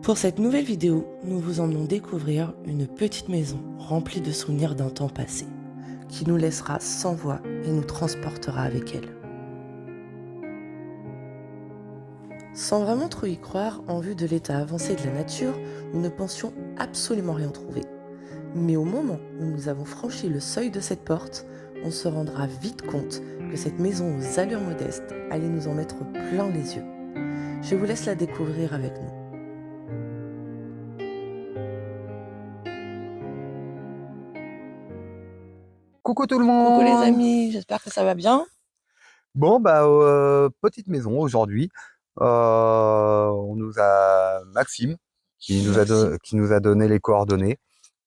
Pour cette nouvelle vidéo, nous vous emmenons découvrir une petite maison remplie de souvenirs d'un temps passé, qui nous laissera sans voix et nous transportera avec elle. Sans vraiment trop y croire, en vue de l'état avancé de la nature, nous ne pensions absolument rien trouver. Mais au moment où nous avons franchi le seuil de cette porte, on se rendra vite compte que cette maison aux allures modestes allait nous en mettre plein les yeux. Je vous laisse la découvrir avec nous. Coucou tout le Coucou les monde. amis, j'espère que ça va bien. Bon petite maison aujourd'hui. On nous a Maxime qui nous a donné les coordonnées.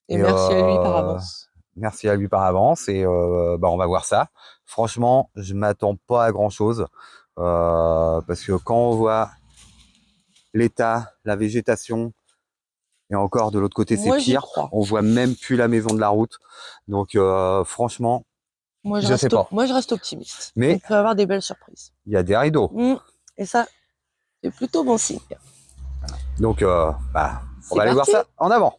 Et merci à lui par avance. Merci à lui par avance et on va voir ça. Franchement, je m'attends pas à grand chose parce que quand on voit l'état, la végétation et encore de l'autre côté c'est pire. On voit même plus la maison de la route. Donc franchement. Moi, je reste optimiste. Mais on peut avoir des belles surprises. Il y a des rideaux. Et ça, c'est plutôt bon signe. Donc, on va aller voir ça en avant.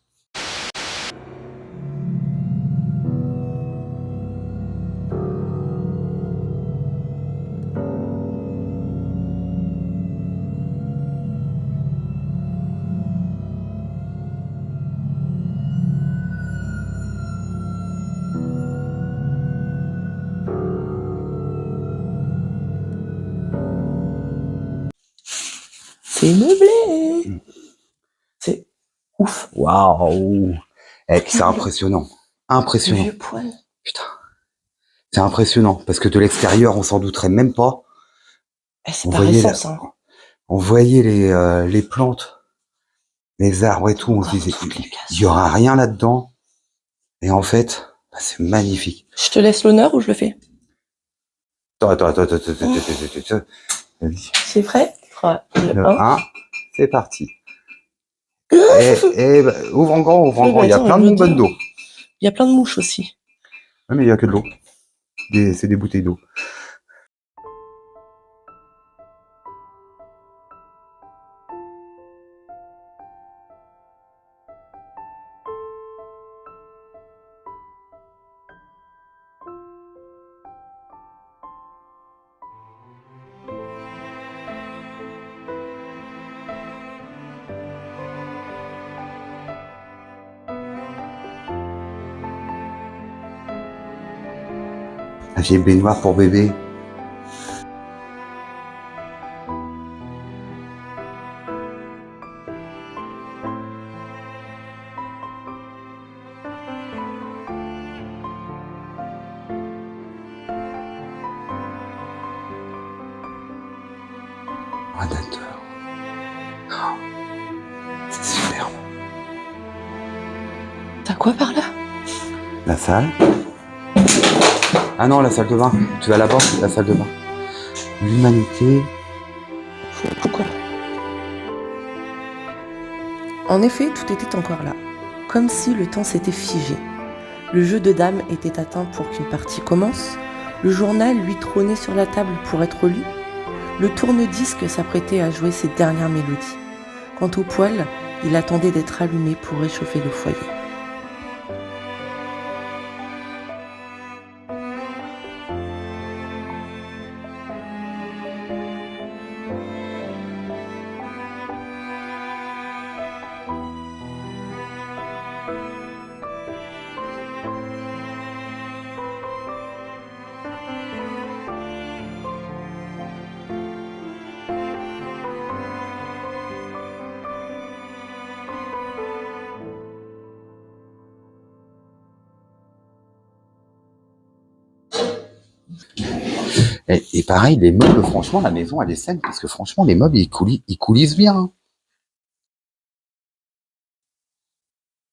C'est meublé. C'est ouf. Waouh. C'est impressionnant. Impressionnant. Vieux poil. Putain. C'est impressionnant parce que de l'extérieur, on s'en douterait même pas. C'est pas récent, ça. On voyait les plantes, les arbres et tout. On se disait, il y aura rien là-dedans. Et en fait, c'est magnifique. Je te laisse l'honneur ou je le fais? Attends. C'est prêt? Le 1, c'est parti. Ouvre en grand, il y a plein de bonbonnes d'eau. Il y a plein de mouches aussi. Ouais, mais il n'y a que de l'eau. C'est des bouteilles d'eau. J'ai une baignoire pour bébé. Radiateur. Oh, c'est superbe. T'as quoi par là? La salle. Ah non, la salle de bain. Tu vas là-bas, la salle de bain. L'humanité. Pourquoi? En effet, tout était encore là, comme si le temps s'était figé. Le jeu de dames était atteint pour qu'une partie commence, le journal lui trônait sur la table pour être lu, le tourne-disque s'apprêtait à jouer ses dernières mélodies. Quant au poêle, il attendait d'être allumé pour réchauffer le foyer. Et pareil, les meubles, franchement, la maison, elle est saine, parce que franchement, les meubles, ils coulissent bien.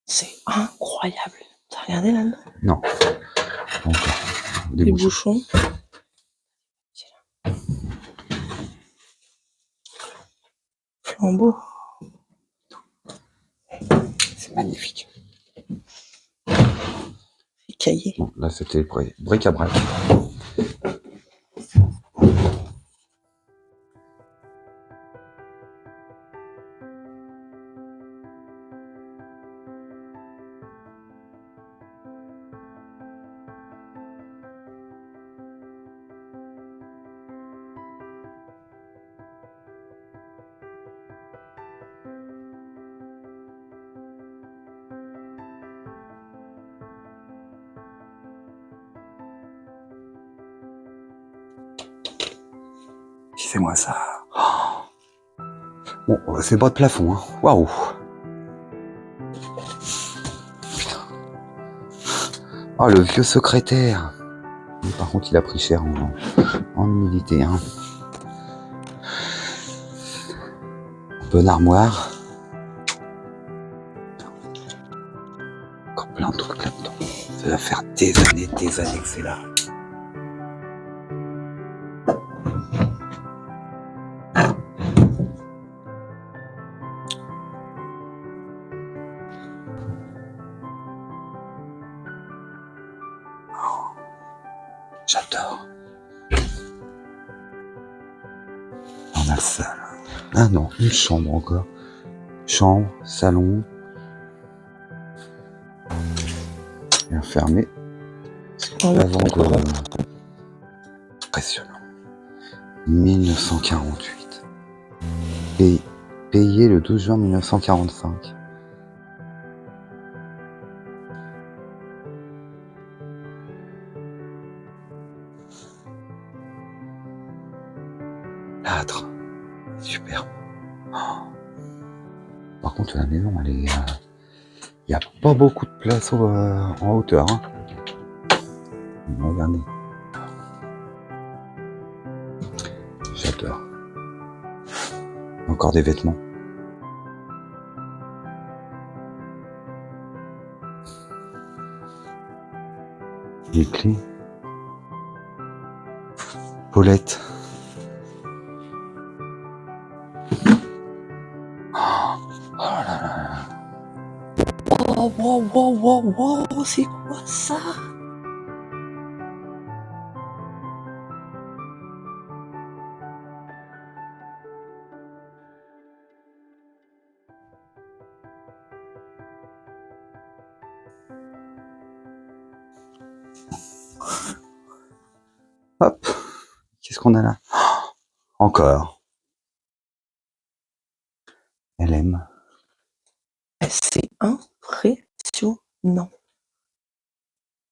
C'est incroyable. T'as regardé là-dedans? Non. Donc, des bouchons. Flambeau. C'est magnifique. C'est cahier. Bon, là, c'était bric-à-brac. Regardez-moi ça. Bon, c'est bas de plafond, hein. Waouh. Putain. Oh, le vieux secrétaire. Par contre, il a pris cher en humidité, hein. Bonne armoire. Encore plein de trucs là-dedans. Ça va faire des années que c'est là. J'adore. On a la salle. Ah non, une chambre encore. Chambre, salon. Bien fermé. Avant de... Impressionnant. 1948. Payé le 12 juin 1945. L'âtre. Super. Oh. Par contre, la maison, elle est... Il n'y a pas beaucoup de place en hauteur. Hein. Regardez. J'adore. Encore des vêtements. Des clés. Paulette. Oh là là. Oh, wow, wow, wow, wow, c'est quoi ça? Hop. Qu'est-ce qu'on a là? Encore. Elle aime. C'est impressionnant.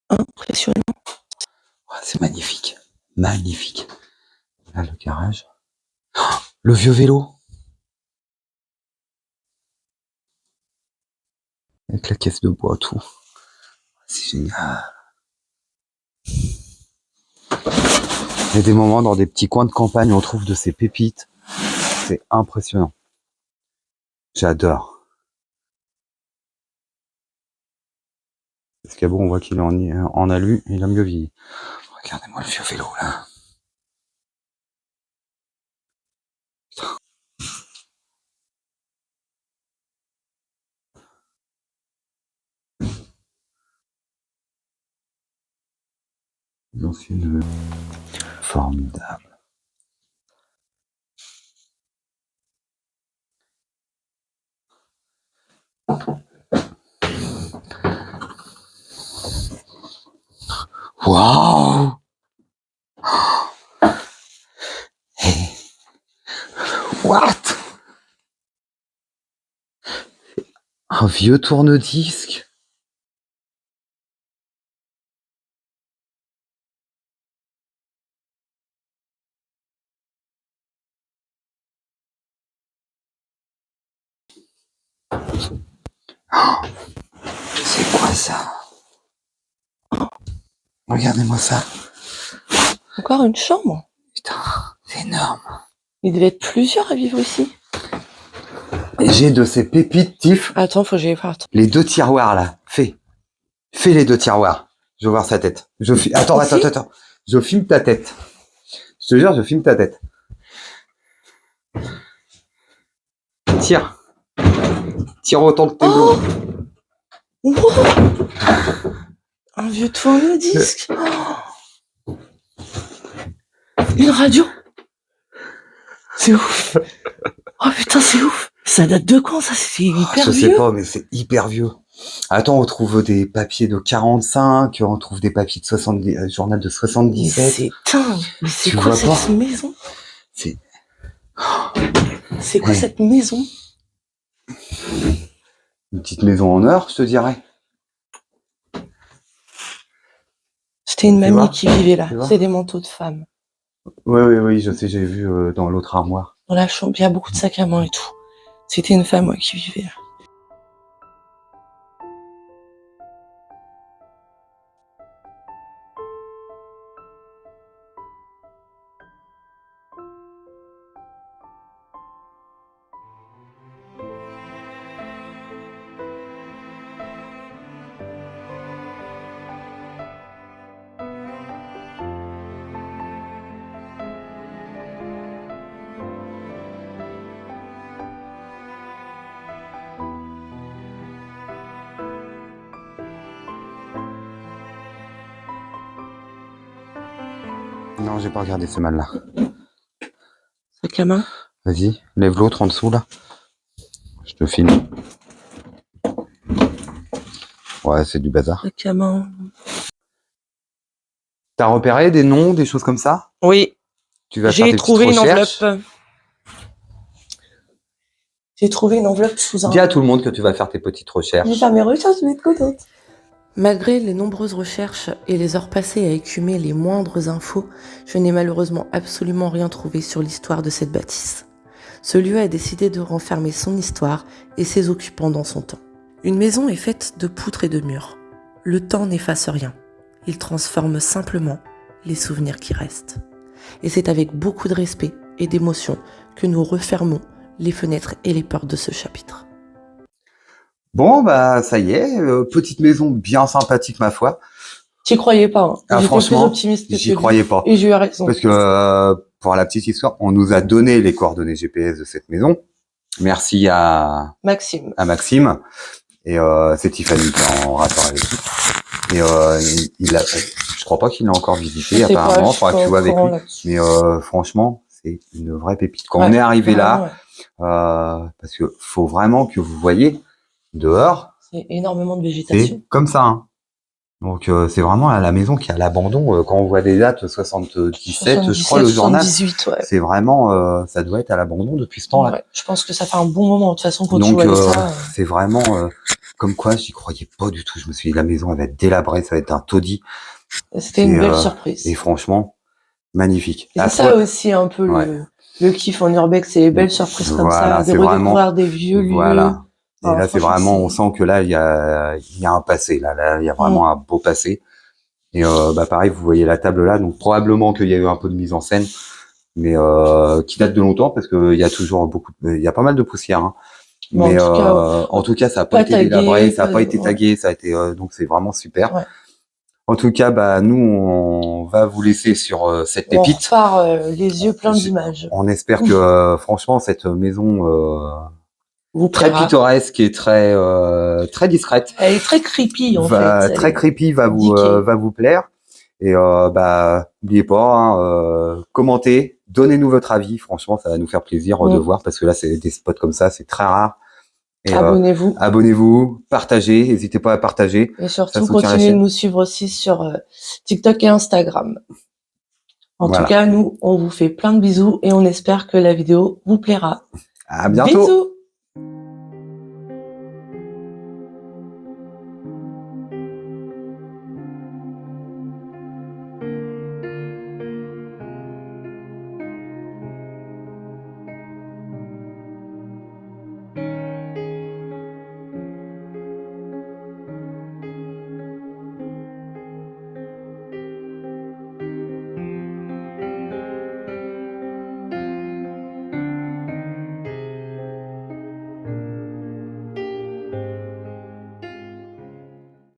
Impressionnant. Oh, c'est magnifique. Magnifique. Là, le garage. Oh, le vieux vélo. Avec la caisse de bois, tout. C'est génial. Il y a des moments dans des petits coins de campagne où on trouve de ces pépites. C'est impressionnant. J'adore. Parce qu'à bon, on voit qu'il en alu, il a mieux vieilli. Regardez-moi le vieux vélo là. Putain. L'ancienne formidable. Waouh! Hey. What? Un vieux tourne-disque. Oh, c'est quoi ça? Regardez-moi ça. Encore une chambre? Putain, c'est énorme. Il devait être plusieurs à vivre ici. Et j'ai de ces pépites, Tiff. Attends, faut que j'aille voir. Les deux tiroirs là. Fais les deux tiroirs. Je veux voir sa tête. Attends. Je filme ta tête. Je te jure, je filme ta tête. Tire. Tire autant que t'es Oh wow. Un vieux tourne-disque. Oh. Une radio. C'est ouf. Oh putain, c'est ouf. Ça date de quand ça? C'est hyper Je vieux. sais pas, mais c'est hyper vieux. Attends, on trouve des papiers de 45, on trouve des papiers de 70, journal de Mais 77. c'est dingue. Mais c'est Tu quoi vois cette pas maison? C'est quoi Ouais. cette maison? Une petite maison en or, je te dirais. C'était une Tu mamie vois qui vivait là. Tu vois C'est des manteaux de femme. Oui, je sais, j'ai vu dans l'autre armoire. Dans la chambre, il y a beaucoup de sacs à main et tout. C'était une femme qui vivait là. Non, j'ai pas regardé ce mal là. Sac à main. Vas-y, lève l'autre en dessous là. Je te filme. Ouais, c'est du bazar. Sac à main. T'as repéré des noms, des choses comme ça? Oui, Tu vas faire j'ai tes petites trouvé une recherches. enveloppe. J'ai trouvé une enveloppe sous un... Dis à tout le monde que tu vas faire tes petites recherches. Je vais faire mes recherches, je vais être contente. Malgré les nombreuses recherches et les heures passées à écumer les moindres infos, je n'ai malheureusement absolument rien trouvé sur l'histoire de cette bâtisse. Ce lieu a décidé de renfermer son histoire et ses occupants dans son temps. Une maison est faite de poutres et de murs. Le temps n'efface rien. Il transforme simplement les souvenirs qui restent. Et c'est avec beaucoup de respect et d'émotion que nous refermons les fenêtres et les portes de ce chapitre. Bon, bah ça y est, petite maison bien sympathique ma foi. T'y croyais pas, hein. Ah, J'étais plus franchement, optimiste que j'y lui. croyais pas. Et j'ai eu raison. Parce que pour la petite histoire, on nous a donné les coordonnées GPS de cette maison. Merci à Maxime. Maxime. Et c'est Tiffany qui est en rapport avec lui. Et je crois pas qu'il l'a encore visité apparemment. Il faudra que tu vois avec lui. Mais franchement, c'est une vraie pépite. Quand on est arrivé là, parce que faut vraiment que vous voyez dehors. C'est énormément de végétation. C'est comme ça. Hein. Donc c'est vraiment la maison qui est à l'abandon. Quand on voit des dates 77, je crois le journal. 78, ouais. C'est vraiment, ça doit être à l'abandon depuis ce temps-là. Ouais, je pense que ça fait un bon moment de toute façon quand tu vois ça. C'est vraiment comme quoi j'y croyais pas du tout. Je me suis dit la maison elle va être délabrée, ça va être un taudis. C'était une belle surprise. Et franchement, magnifique. C'est ça aussi un peu le kiff en urbex, c'est les belles surprises comme ça, de redécouvrir des vieux lieux. Et là, c'est vraiment, on sent que là, il y a un passé. Là, il y a vraiment un beau passé. Et pareil, vous voyez la table là, donc probablement qu'il y a eu un peu de mise en scène, mais qui date de longtemps parce que il y a toujours il y a pas mal de poussière. Hein. Mais en tout cas, ça n'a pas été délabré, ça n'a pas été tagué, ça a été donc c'est vraiment super. Ouais. En tout cas, nous, on va vous laisser sur cette pépite. On repart les yeux pleins d'images. On espère que franchement cette maison très pittoresque et très très discrète. Elle est très creepy en fait. Très creepy va vous plaire. Et n'oubliez pas, commentez, donnez-nous votre avis. Franchement, ça va nous faire plaisir de voir parce que là, c'est des spots comme ça, c'est très rare. Et abonnez-vous, partagez, n'hésitez pas à partager. Et surtout, continuez de nous suivre aussi sur TikTok et Instagram. En tout cas, nous, on vous fait plein de bisous et on espère que la vidéo vous plaira. À bientôt. Bisous.